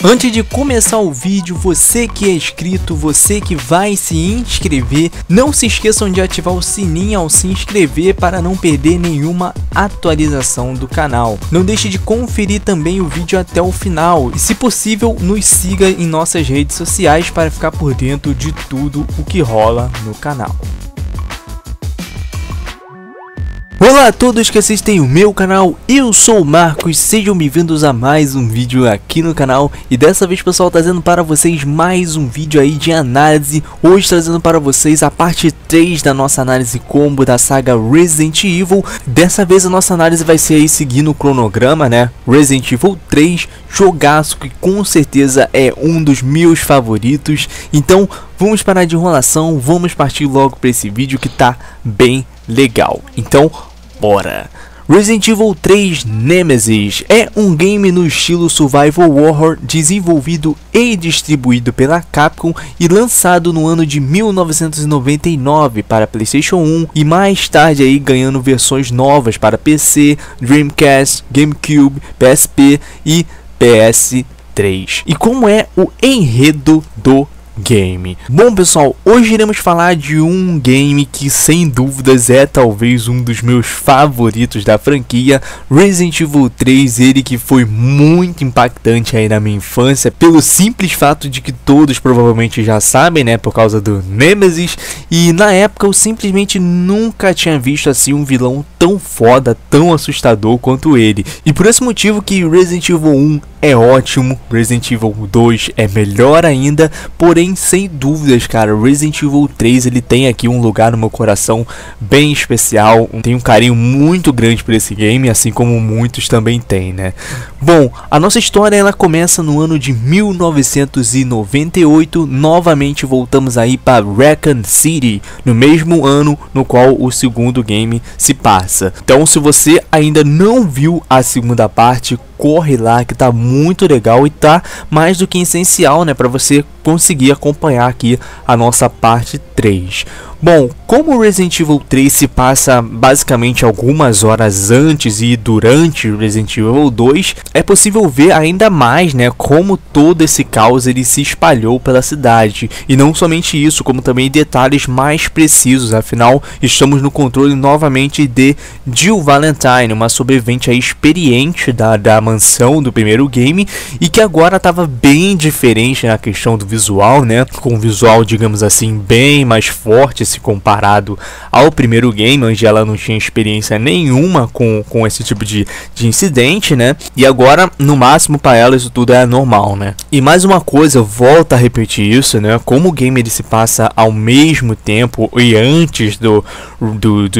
Antes de começar o vídeo, você que é inscrito, você que vai se inscrever, não se esqueçam de ativar o sininho ao se inscrever para não perder nenhuma atualização do canal. Não deixe de conferir também o vídeo até o final e, se possível, nos siga em nossas redes sociais para ficar por dentro de tudo o que rola no canal. Olá a todos que assistem o meu canal, eu sou o Marcos, sejam bem-vindos a mais um vídeo aqui no canal. E dessa vez, pessoal, trazendo para vocês mais um vídeo aí de análise. Hoje trazendo para vocês a parte 3 da nossa análise combo da saga Resident Evil. Dessa vez a nossa análise vai ser aí seguindo o cronograma, né? Resident Evil 3, jogaço que com certeza é um dos meus favoritos. Então vamos parar de enrolação, vamos partir logo para esse vídeo que tá bem legal. Então bora! Resident Evil 3 Nemesis é um game no estilo Survival Horror, desenvolvido e distribuído pela Capcom e lançado no ano de 1999 para PlayStation 1 e mais tarde aí ganhando versões novas para PC, Dreamcast, GameCube, PSP e PS3. E como é o enredo do game? Bom, pessoal, hoje iremos falar de um game que sem dúvidas é talvez um dos meus favoritos da franquia, Resident Evil 3, ele que foi muito impactante aí na minha infância, pelo simples fato de que todos provavelmente já sabem, né, por causa do Nemesis, e na época eu simplesmente nunca tinha visto assim um vilão tão foda, tão assustador quanto ele, e por esse motivo que Resident Evil 1 é ótimo, Resident Evil 2 é melhor ainda, porém sem dúvidas, cara, Resident Evil 3 ele tem aqui um lugar no meu coração bem especial, tem um carinho muito grande por esse game, assim como muitos também têm, né? Bom, a nossa história ela começa no ano de 1998, novamente voltamos aí para Raccoon City, no mesmo ano no qual o segundo game se passa. Então se você ainda não viu a segunda parte, corre lá que tá muito legal e tá mais do que essencial, né, para você conseguir acompanhar aqui a nossa parte 3. Bom, como Resident Evil 3 se passa basicamente algumas horas antes e durante Resident Evil 2, é possível ver ainda mais, né, como todo esse caos ele se espalhou pela cidade. E não somente isso, como também detalhes mais precisos, afinal estamos no controle novamente de Jill Valentine, uma sobrevivente aí experiente da mansão do primeiro game e que agora estava bem diferente na questão do visual, né, com um visual, digamos assim, bem mais forte se comparado ao primeiro game, onde ela não tinha experiência nenhuma com esse tipo de incidente, né? E agora, no máximo, para ela isso tudo é normal, né? E mais uma coisa, eu volto a repetir isso, né? Como o game ele se passa ao mesmo tempo e antes do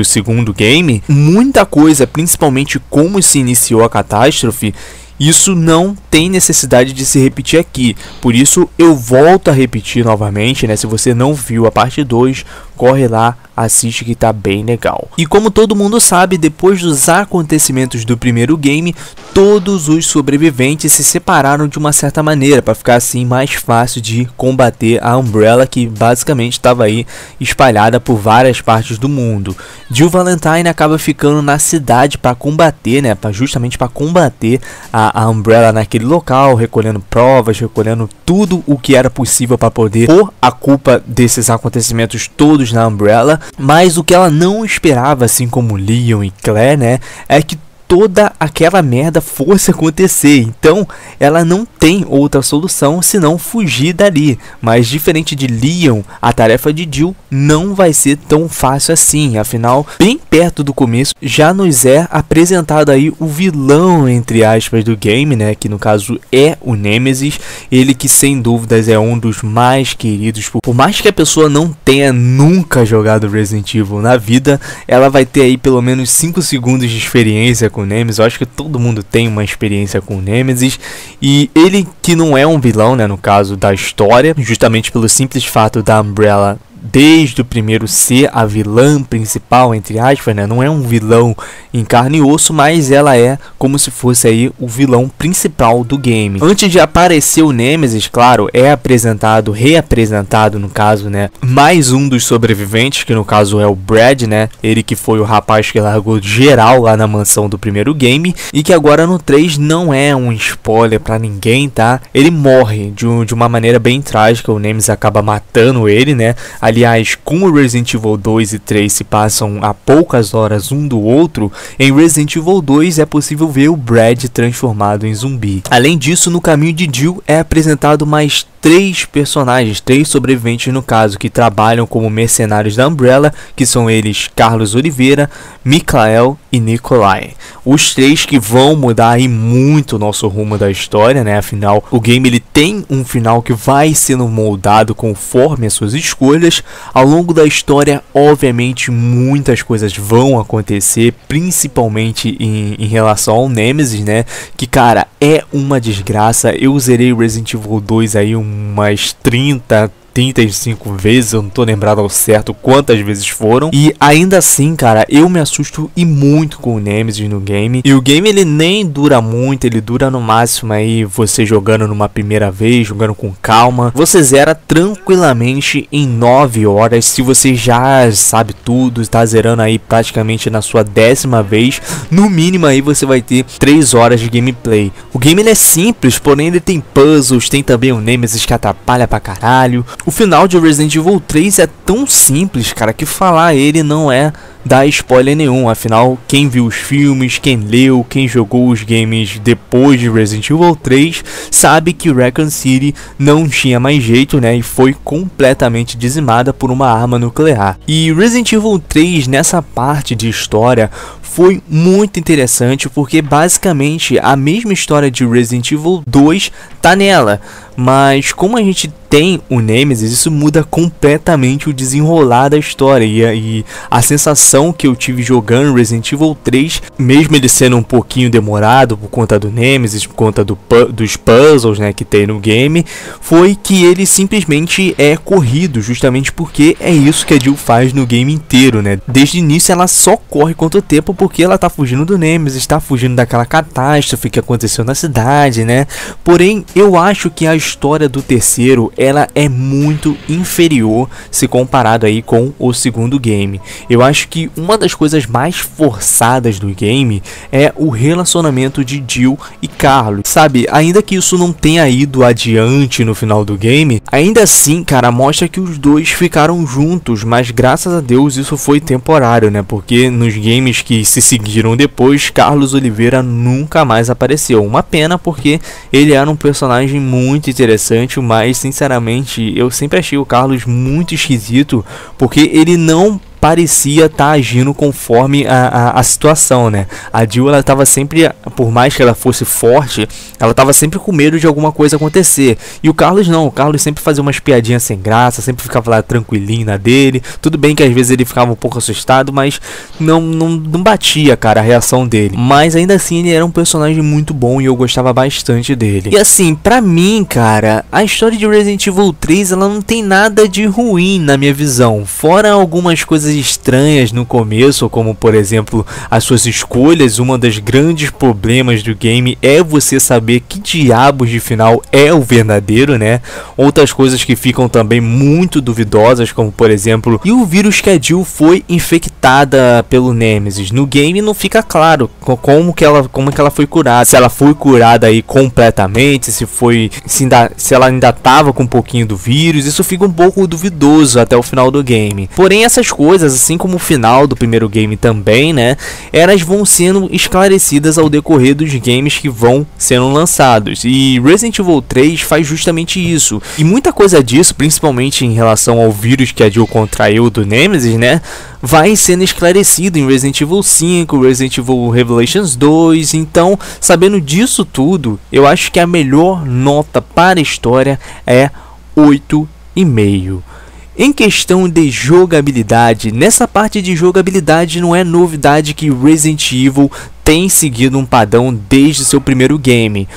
segundo game, muita coisa, principalmente como se iniciou a catástrofe, isso não tem necessidade de se repetir aqui, por isso eu volto a repetir novamente, né? Se você não viu a parte 2, corre lá, assiste que tá bem legal. E como todo mundo sabe, depois dos acontecimentos do primeiro game, todos os sobreviventes se separaram de uma certa maneira, para ficar assim mais fácil de combater a Umbrella, que basicamente estava aí espalhada por várias partes do mundo. Jill Valentine acaba ficando na cidade para combater, né, justamente para combater a Umbrella naquele local, recolhendo provas, recolhendo tudo o que era possível para poder pôr a culpa desses acontecimentos todos na Umbrella. Mas o que ela não esperava, assim como Leon e Claire, né, é que toda aquela merda fosse acontecer. Então ela não tem outra solução senão fugir dali. Mas diferente de Leon, a tarefa de Jill não vai ser tão fácil assim. Afinal, bem perto do começo já nos é apresentado aí o vilão, entre aspas, do game, né, que no caso é o Nemesis. Ele que sem dúvidas é um dos mais queridos. Por mais que a pessoa não tenha nunca jogado Resident Evil na vida, ela vai ter aí pelo menos 5 segundos de experiência com o Nemesis. Eu acho que todo mundo tem uma experiência com o Nemesis. E ele que não é um vilão, né, no caso da história, justamente pelo simples fato da Umbrella desde o primeiro ser a vilã principal, entre aspas, né? Não é um vilão em carne e osso, mas ela é como se fosse aí o vilão principal do game. Antes de aparecer o Nemesis, claro, é apresentado, reapresentado no caso, né? Mais um dos sobreviventes, que no caso é o Brad, né? Ele que foi o rapaz que largou geral lá na mansão do primeiro game e que agora no 3 não é um spoiler pra ninguém, tá? Ele morre de uma maneira bem trágica, o Nemesis acaba matando ele, né? Aliás, como Resident Evil 2 e 3 se passam a poucas horas um do outro, em Resident Evil 2 é possível ver o Brad transformado em zumbi. Além disso, no caminho de Jill é apresentado mais 3 personagens, 3 sobreviventes no caso, que trabalham como mercenários da Umbrella, que são eles Carlos Oliveira, Mikael e Nikolai. Os 3 que vão mudar aí muito o nosso rumo da história, né? Afinal, o game ele tem um final que vai sendo moldado conforme as suas escolhas. Ao longo da história, obviamente, muitas coisas vão acontecer, principalmente em relação ao Nemesis, né? Que, cara, é uma desgraça. Eu zerei Resident Evil 2 aí umas 35 vezes, eu não tô lembrado ao certo quantas vezes foram. E ainda assim, cara, eu me assusto e muito com o Nemesis no game. E o game ele nem dura muito, ele dura no máximo aí você jogando numa primeira vez, jogando com calma. Você zera tranquilamente em 9 horas, se você já sabe tudo, está zerando aí praticamente na sua 10ª vez. No mínimo aí você vai ter 3 horas de gameplay. O game ele é simples, porém ele tem puzzles, tem também o Nemesis que atrapalha pra caralho. O final de Resident Evil 3 é tão simples, cara, que falar ele não é dar spoiler nenhum. Afinal, quem viu os filmes, quem leu, quem jogou os games depois de Resident Evil 3 sabe que Raccoon City não tinha mais jeito, né, e foi completamente dizimada por uma arma nuclear. E Resident Evil 3 nessa parte de história foi muito interessante, porque basicamente a mesma história de Resident Evil 2 tá nela, mas como a gente tem o Nemesis, isso muda completamente o desenrolar da história. E a sensação que eu tive jogando Resident Evil 3, mesmo ele sendo um pouquinho demorado por conta do Nemesis, por conta dos puzzles, né, que tem no game, foi que ele simplesmente é corrido, justamente porque é isso que a Jill faz no game inteiro, né? Desde o início ela só corre quanto tempo, porque ela tá fugindo do Nemesis, tá fugindo daquela catástrofe que aconteceu na cidade, né? Porém, eu acho que a história do terceiro ela é muito inferior se comparado aí com o segundo game. Eu acho que uma das coisas mais forçadas do game é o relacionamento de Jill e Carlos, sabe? Ainda que isso não tenha ido adiante no final do game, ainda assim, cara, mostra que os dois ficaram juntos, mas graças a Deus isso foi temporário, né? Porque nos games que se seguiram depois, Carlos Oliveira nunca mais apareceu. Uma pena, porque ele era um personagem muito interessante, mas sinceramente eu sempre achei o Carlos muito esquisito, porque ele não parecia estar agindo conforme a situação, né? A Jill, ela tava sempre, por mais que ela fosse forte, ela tava sempre com medo de alguma coisa acontecer. E o Carlos não, o Carlos sempre fazia umas piadinhas sem graça, sempre ficava lá tranquilinho na dele. Tudo bem que às vezes ele ficava um pouco assustado, mas não batia, cara, a reação dele. Mas ainda assim ele era um personagem muito bom e eu gostava bastante dele. E assim, pra mim, cara, a história de Resident Evil 3, ela não tem nada de ruim na minha visão. Fora algumas coisas estranhas no começo, como por exemplo as suas escolhas. Uma das grandes problemas do game é você saber que diabos de final é o verdadeiro, né? Outras coisas que ficam também muito duvidosas, como por exemplo, e o vírus que a Jill foi infectada pelo Nemesis. No game não fica claro como que ela foi curada, se ela foi curada aí completamente, se ela ainda tava com um pouquinho do vírus. Isso fica um pouco duvidoso até o final do game. Porém, essas coisas, assim como o final do primeiro game também, né, elas vão sendo esclarecidas ao decorrer dos games que vão sendo lançados. E Resident Evil 3 faz justamente isso. E muita coisa disso, principalmente em relação ao vírus que a Jill contraiu do Nemesis, né, vai sendo esclarecido em Resident Evil 5, Resident Evil Revelations 2. Então, sabendo disso tudo, eu acho que a melhor nota para a história é 8,5. Em questão de jogabilidade, nessa parte de jogabilidade não é novidade que Resident Evil tem seguido um padrão desde seu primeiro game.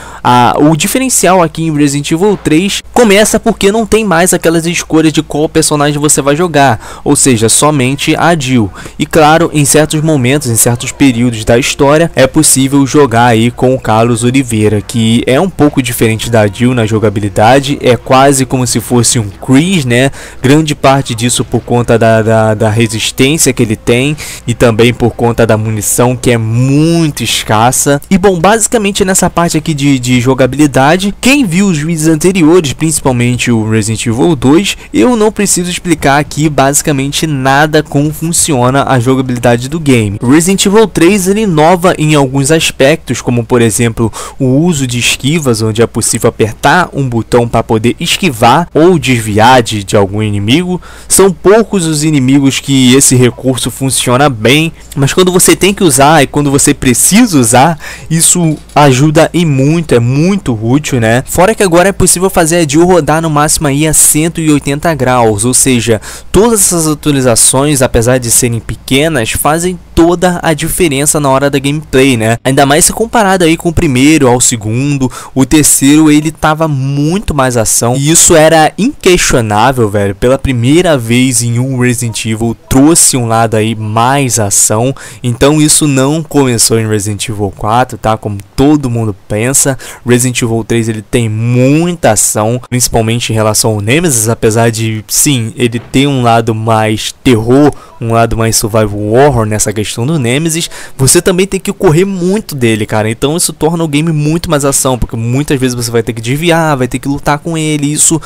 O diferencial aqui em Resident Evil 3 começa porque não tem mais aquelas escolhas de qual personagem você vai jogar, ou seja, somente a Jill. E claro, em certos momentos, em certos períodos da história, é possível jogar aí com o Carlos Oliveira, que é um pouco diferente da Jill na jogabilidade, é quase como se fosse um Chris, né? Grande parte disso por conta da resistência que ele tem e também por conta da munição, que é muito escassa. E bom, basicamente nessa parte aqui de jogabilidade, quem viu os vídeos anteriores, principalmente o Resident Evil 2, eu não preciso explicar aqui basicamente nada como funciona a jogabilidade do game. O Resident Evil 3 ele inova em alguns aspectos, como por exemplo o uso de esquivas, onde é possível apertar um botão para poder esquivar ou desviar de algum inimigo. São poucos os inimigos que esse recurso funciona bem, mas quando você tem que usar e quando você precisa usar, isso ajuda e muito, é muito útil, né? Fora que agora é possível fazer a Jill rodar no máximo aí a 180 graus, ou seja, todas essas atualizações, apesar de serem pequenas, fazem toda a diferença na hora da gameplay, né? Ainda mais se comparado aí com o primeiro ao segundo, o terceiro ele tava muito mais ação, e isso era inquestionável, velho. Pela primeira vez em um Resident Evil trouxe um lado aí mais ação, então isso não começou em Resident Evil 4, tá? Como todo mundo pensa, Resident Evil 3 ele tem muita ação, principalmente em relação ao Nemesis, apesar de, sim, ele tem um lado mais terror, um lado mais survival horror nessa questão do Nemesis, você também tem que correr muito dele, cara. Então isso torna o game muito mais ação, porque muitas vezes você vai ter que desviar, vai ter que lutar com ele, isso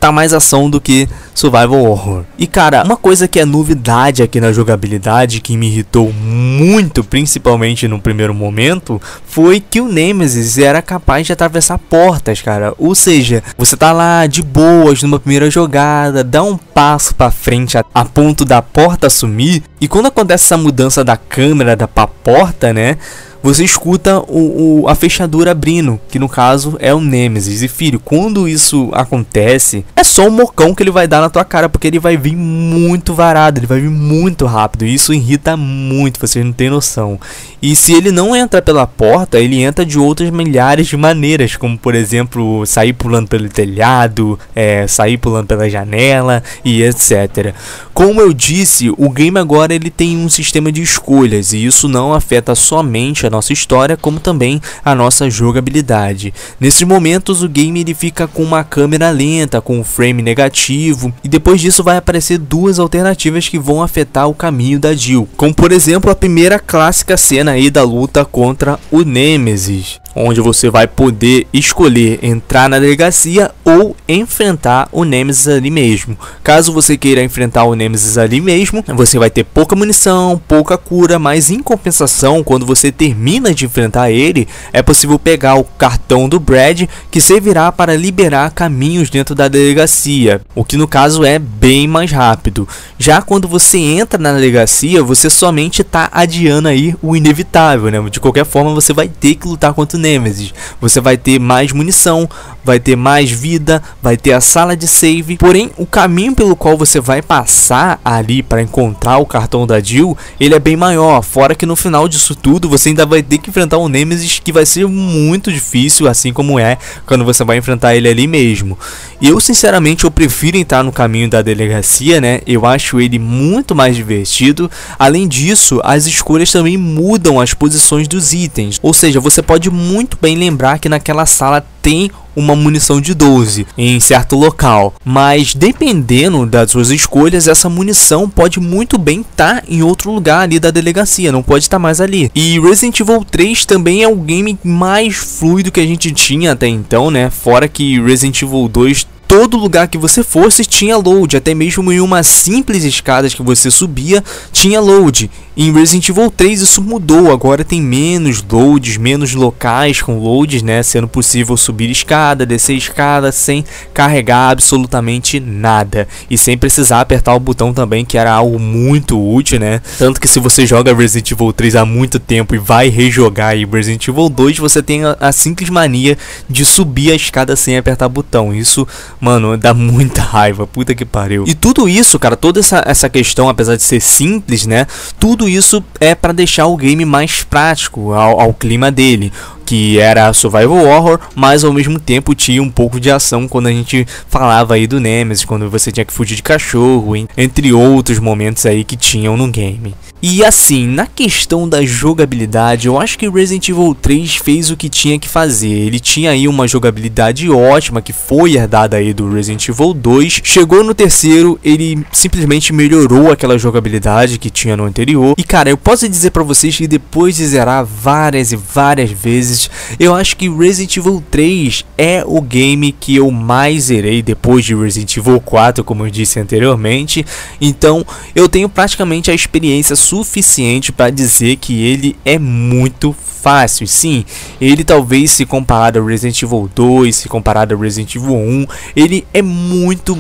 tá mais ação do que survival horror. E cara, uma coisa que é novidade aqui na jogabilidade, que me irritou muito, principalmente no primeiro momento, foi que o Nemesis era capaz de atravessar portas, cara. Ou seja, você tá lá de boas numa primeira jogada, dá um passo pra frente a ponto da porta sumir, e quando acontece essa mudança da câmera pra porta, né, você escuta a fechadura abrindo, que no caso é o Nemesis. E filho, quando isso acontece, é só um mocão que ele vai dar na tua cara, porque ele vai vir muito varado, ele vai vir muito rápido, e isso irrita muito, vocês não tem noção. E se ele não entra pela porta, ele entra de outras milhares de maneiras, como por exemplo, sair pulando pelo telhado, sair pulando pela janela e etc. Como eu disse, o game agora ele tem um sistema de escolhas, e isso não afeta somente a nossa história, como também a nossa jogabilidade. Nesses momentos o game ele fica com uma câmera lenta, com um frame negativo, e depois disso vai aparecer duas alternativas que vão afetar o caminho da Jill, como por exemplo a primeira clássica cena aí da luta contra o Nemesis, onde você vai poder escolher entrar na delegacia ou enfrentar o Nemesis ali mesmo. Caso você queira enfrentar o Nemesis ali mesmo, você vai ter pouca munição, pouca cura, mas em compensação, quando você termina de enfrentar ele, é possível pegar o cartão do Brad, que servirá para liberar caminhos dentro da delegacia, o que no caso é bem mais rápido. Já quando você entra na delegacia, você somente está adiando aí o inevitável, né? De qualquer forma você vai ter que lutar contra o Nemesis. Você vai ter mais munição, vai ter mais vida, vai ter a sala de save, porém o caminho pelo qual você vai passar ali para encontrar o cartão da Jill, ele é bem maior, fora que no final disso tudo você ainda vai ter que enfrentar um Nemesis que vai ser muito difícil, assim como é quando você vai enfrentar ele ali mesmo. Eu sinceramente eu prefiro entrar no caminho da delegacia, né? Eu acho ele muito mais divertido. Além disso, as escolhas também mudam as posições dos itens, ou seja, você pode muito bem lembrar que naquela sala tem uma munição de 12 em certo local, mas dependendo das suas escolhas, essa munição pode muito bem estar em outro lugar ali da delegacia, não pode estar mais ali. E Resident Evil 3 também é o game mais fluido que a gente tinha até então, né? Fora que Resident Evil 2, todo lugar que você fosse tinha load, até mesmo em uma simples escada que você subia tinha load. Em Resident Evil 3 isso mudou, agora tem menos loads, menos locais com loads, né, sendo possível subir escada, descer escada sem carregar absolutamente nada e sem precisar apertar o botão também, que era algo muito útil, né? Tanto que se você joga Resident Evil 3 há muito tempo e vai rejogar aí Resident Evil 2, você tem a simples mania de subir a escada sem apertar botão. Isso, mano, dá muita raiva, puta que pariu. E tudo isso, cara, toda essa questão, apesar de ser simples, né, tudo tudo isso é para deixar o game mais prático ao clima dele, que era survival horror, mas ao mesmo tempo tinha um pouco de ação quando a gente falava aí do Nemesis, quando você tinha que fugir de cachorro, entre outros momentos aí que tinham no game. E assim, na questão da jogabilidade, eu acho que Resident Evil 3 fez o que tinha que fazer. Ele tinha aí uma jogabilidade ótima, que foi herdada aí do Resident Evil 2. Chegou no terceiro, ele simplesmente melhorou aquela jogabilidade que tinha no anterior. E cara, eu posso dizer pra vocês que depois de zerar várias e várias vezes, eu acho que Resident Evil 3 é o game que eu mais zerei depois de Resident Evil 4, como eu disse anteriormente. Então, eu tenho praticamente a experiência suficiente para dizer que ele é muito fácil. Sim, ele talvez, se comparado a Resident Evil 2, se comparado a Resident Evil 1, ele é muito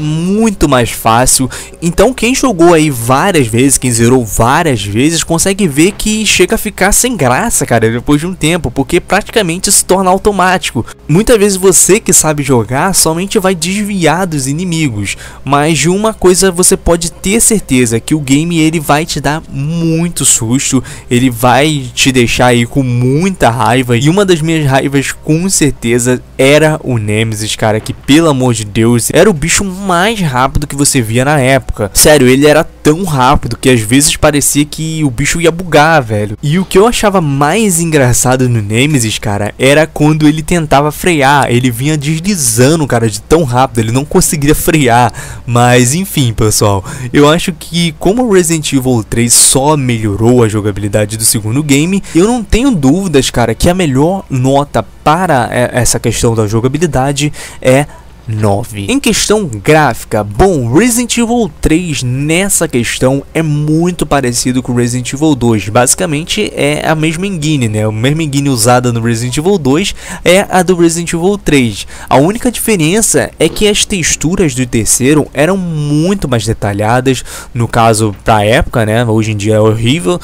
mais fácil. Então quem jogou aí várias vezes, quem zerou várias vezes, consegue ver que chega a ficar sem graça, cara, depois de um tempo, porque praticamente se torna automático. Muitas vezes você que sabe jogar somente vai desviar dos inimigos, mas de uma coisa você pode ter certeza, que o game ele vai te dar muito susto, ele vai te deixar aí com muita raiva. E uma das minhas raivas com certeza era o Nemesis, cara, que pelo amor de Deus, era o bicho mais rápido que você via na época. Sério, ele era tão rápido que às vezes parecia que o bicho ia bugar, velho. E o que eu achava mais engraçado no Nemesis, cara, era quando ele tentava frear. Ele vinha deslizando, cara, de tão rápido, ele não conseguia frear. Mas enfim, pessoal, eu acho que como o Resident Evil 3 só melhorou a jogabilidade do segundo game, eu não tenho dúvidas, cara, que a melhor nota para essa questão da jogabilidade é 9. Em questão gráfica, bom, Resident Evil 3 nessa questão é muito parecido com Resident Evil 2. Basicamente é a mesma engine, né? A mesma engine usada no Resident Evil 2 é a do Resident Evil 3. A única diferença é que as texturas do terceiro eram muito mais detalhadas, no caso pra época, né? Hoje em dia é horrível.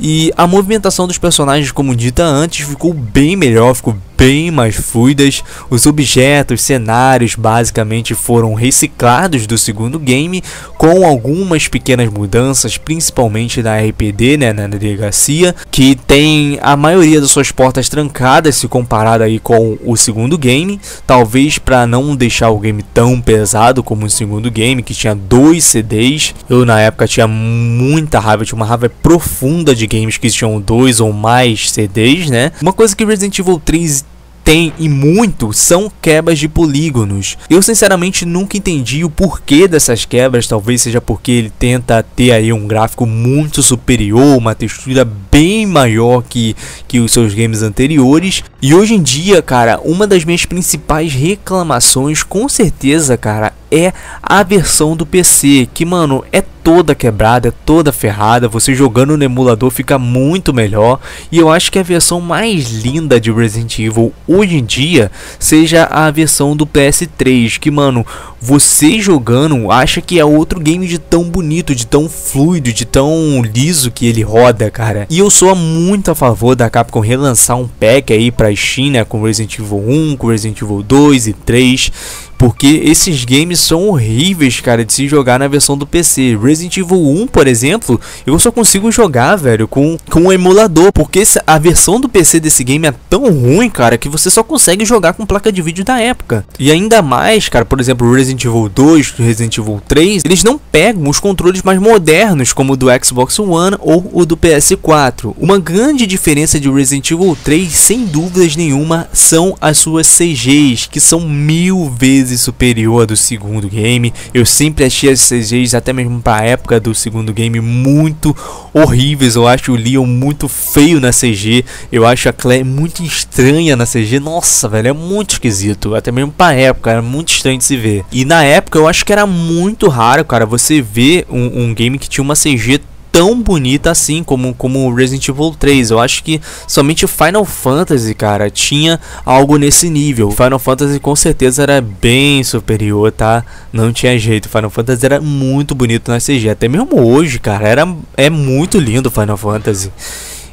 E a movimentação dos personagens, como dita antes, ficou bem melhor, ficou bem mais fluidas. Os objetos, cenários basicamente foram reciclados do segundo game, com algumas pequenas mudanças, principalmente na RPD, né, na delegacia, que tem a maioria das suas portas trancadas se comparado aí com o segundo game, talvez para não deixar o game tão pesado como o segundo game, que tinha 2 CDs. Eu na época tinha muita raiva, tinha uma raiva profunda de games que tinham 2 ou mais CDs, né? Uma coisa que Resident Evil 3 tem e muito são quebras de polígonos. Eu sinceramente nunca entendi o porquê dessas quebras, talvez seja porque ele tenta ter aí um gráfico muito superior, uma textura bem maior que os seus games anteriores. E hoje em dia, cara, uma das minhas principais reclamações com certeza, cara, é a versão do PC, que mano, é toda quebrada, é toda ferrada. Você jogando no emulador fica muito melhor. E eu acho que a versão mais linda de Resident Evil hoje em dia seja a versão do PS3, que mano, você jogando acha que é outro game de tão bonito, de tão fluido, de tão liso que ele roda, cara. E eu sou muito a favor da Capcom relançar um pack aí pra Steam, né, com Resident Evil 1, com Resident Evil 2 e 3, porque esses games são horríveis, cara, de se jogar na versão do PC. Resident Evil 1, por exemplo, eu só consigo jogar, velho, com um emulador, porque a versão do PC desse game é tão ruim, cara, que você só consegue jogar com placa de vídeo da época. E ainda mais, cara, por exemplo, Resident Evil 2, Resident Evil 3, eles não pegam os controles mais modernos, como o do Xbox One ou o do PS4. Uma grande diferença de Resident Evil 3, sem dúvidas nenhuma, são as suas CGs, que são 1000 vezes superior à do segundo game. Eu sempre achei as CGs, até mesmo para a época do segundo game, muito horríveis. Eu acho o Leon muito feio na CG, eu acho a Claire muito estranha na CG. Nossa, velho, é muito esquisito, até mesmo para a época, era muito estranho de se ver. E na época eu acho que era muito raro, cara, você ver um game que tinha uma CG tão bonita assim como Resident Evil 3. Eu acho que somente o Final Fantasy, cara, tinha algo nesse nível. Final Fantasy com certeza era bem superior, tá? Não tinha jeito. Final Fantasy era muito bonito na CG. Até mesmo hoje, cara, é muito lindo Final Fantasy.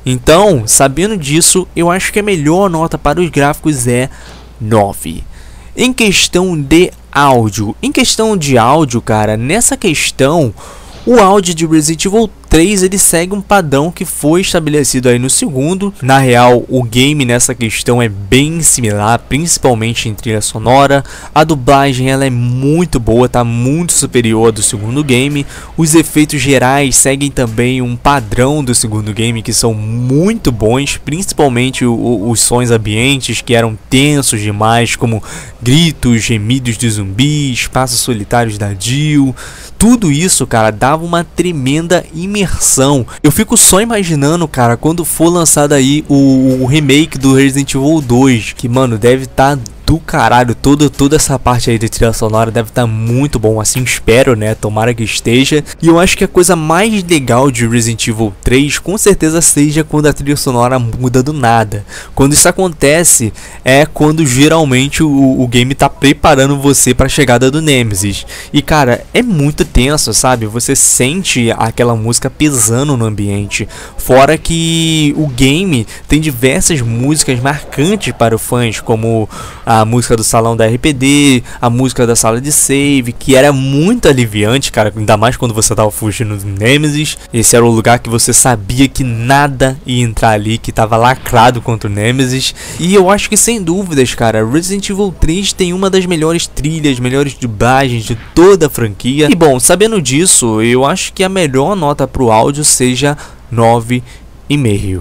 Então, sabendo disso, eu acho que a melhor nota para os gráficos é 9. Em questão de áudio, cara, nessa questão, o áudio de Resident Evil 3 ele segue um padrão que foi estabelecido aí no segundo. Na real, o game nessa questão é bem similar, principalmente em trilha sonora. A dublagem ela é muito boa, tá muito superior à do segundo game. Os efeitos gerais seguem também um padrão do segundo game que são muito bons, principalmente os sons ambientes que eram tensos demais, como gritos, gemidos de zumbis, passos solitários da Jill. Tudo isso, cara, dava uma tremenda imersão. Eu fico só imaginando, cara, quando for lançado aí o remake do Resident Evil 2, que, mano, deve estar do caralho, toda essa parte aí de trilha sonora deve estar muito bom, assim espero, né, tomara que esteja. E eu acho que a coisa mais legal de Resident Evil 3 com certeza seja quando a trilha sonora muda do nada. Quando isso acontece é quando geralmente o game tá preparando você para a chegada do Nemesis. E cara, é muito tenso, sabe? Você sente aquela música pesando no ambiente. Fora que o game tem diversas músicas marcantes para os fãs, como a música do salão da RPD, a música da sala de save, que era muito aliviante, cara, ainda mais quando você tava fugindo do Nemesis. Esse era o lugar que você sabia que nada ia entrar ali, que tava lacrado contra o Nemesis. E eu acho que sem dúvidas, cara, Resident Evil 3 tem uma das melhores trilhas, melhores dublagens de toda a franquia. E bom, sabendo disso, eu acho que a melhor nota pro áudio seja 9,5.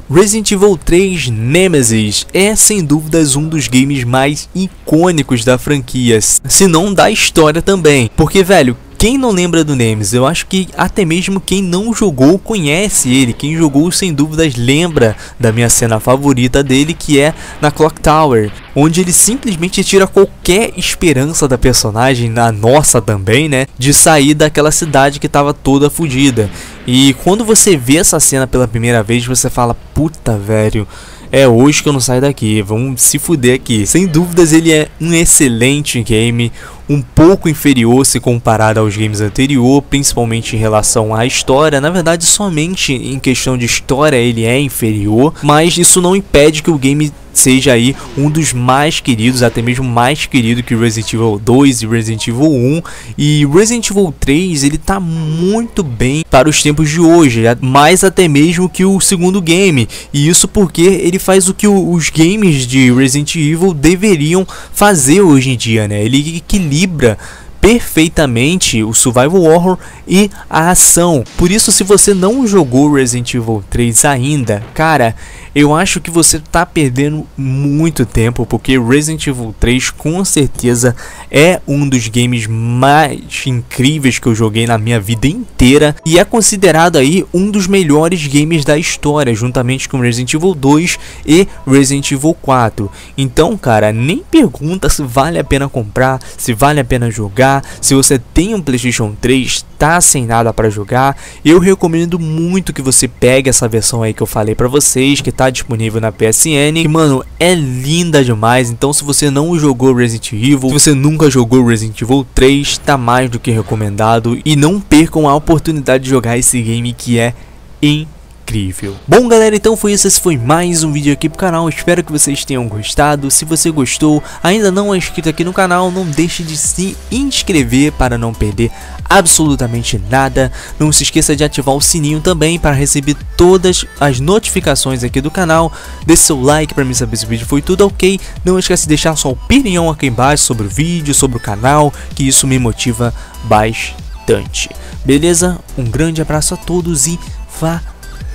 Resident Evil 3 Nemesis é sem dúvidas um dos games mais icônicos da franquia, se não da história também, porque velho, quem não lembra do Nemesis? Eu acho que até mesmo quem não jogou conhece ele. Quem jogou sem dúvidas lembra da minha cena favorita dele, que é na Clock Tower, onde ele simplesmente tira qualquer esperança da personagem, na nossa também, né, de sair daquela cidade que estava toda fodida. E quando você vê essa cena pela primeira vez, você fala, puta velho, é hoje que eu não saio daqui, vamos se fuder aqui. Sem dúvidas ele é um excelente game, um pouco inferior se comparado aos games anteriores, principalmente em relação à história. Na verdade, somente em questão de história ele é inferior, mas isso não impede que o game seja aí um dos mais queridos, até mesmo mais querido que Resident Evil 2 e Resident Evil 1. E Resident Evil 3 ele tá muito bem para os tempos de hoje, mais até mesmo que o segundo game. E isso porque ele faz o que os games de Resident Evil deveriam fazer hoje em dia, né? Ele equilibra perfeitamente o survival horror e a ação. Por isso, se você não jogou Resident Evil 3 ainda, cara, eu acho que você tá perdendo muito tempo, porque Resident Evil 3 com certeza é um dos games mais incríveis que eu joguei na minha vida inteira e é considerado aí um dos melhores games da história, juntamente com Resident Evil 2 e Resident Evil 4. Então, cara, nem pergunta se vale a pena comprar, se vale a pena jogar. Se você tem um PlayStation 3, tá sem nada para jogar, eu recomendo muito que você pegue essa versão aí que eu falei pra vocês, que tá disponível na PSN, que, mano, é linda demais. Então se você não jogou Resident Evil, se você nunca jogou Resident Evil 3, tá mais do que recomendado. E não percam a oportunidade de jogar esse game que é incrível. Bom galera, então foi isso, esse foi mais um vídeo aqui pro canal, espero que vocês tenham gostado. Se você gostou, ainda não é inscrito aqui no canal, não deixe de se inscrever para não perder absolutamente nada. Não se esqueça de ativar o sininho também para receber todas as notificações aqui do canal. Deixe seu like para mim saber se o vídeo foi tudo ok. Não esqueça de deixar sua opinião aqui embaixo sobre o vídeo, sobre o canal, que isso me motiva bastante. Beleza? Um grande abraço a todos e falou!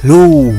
No.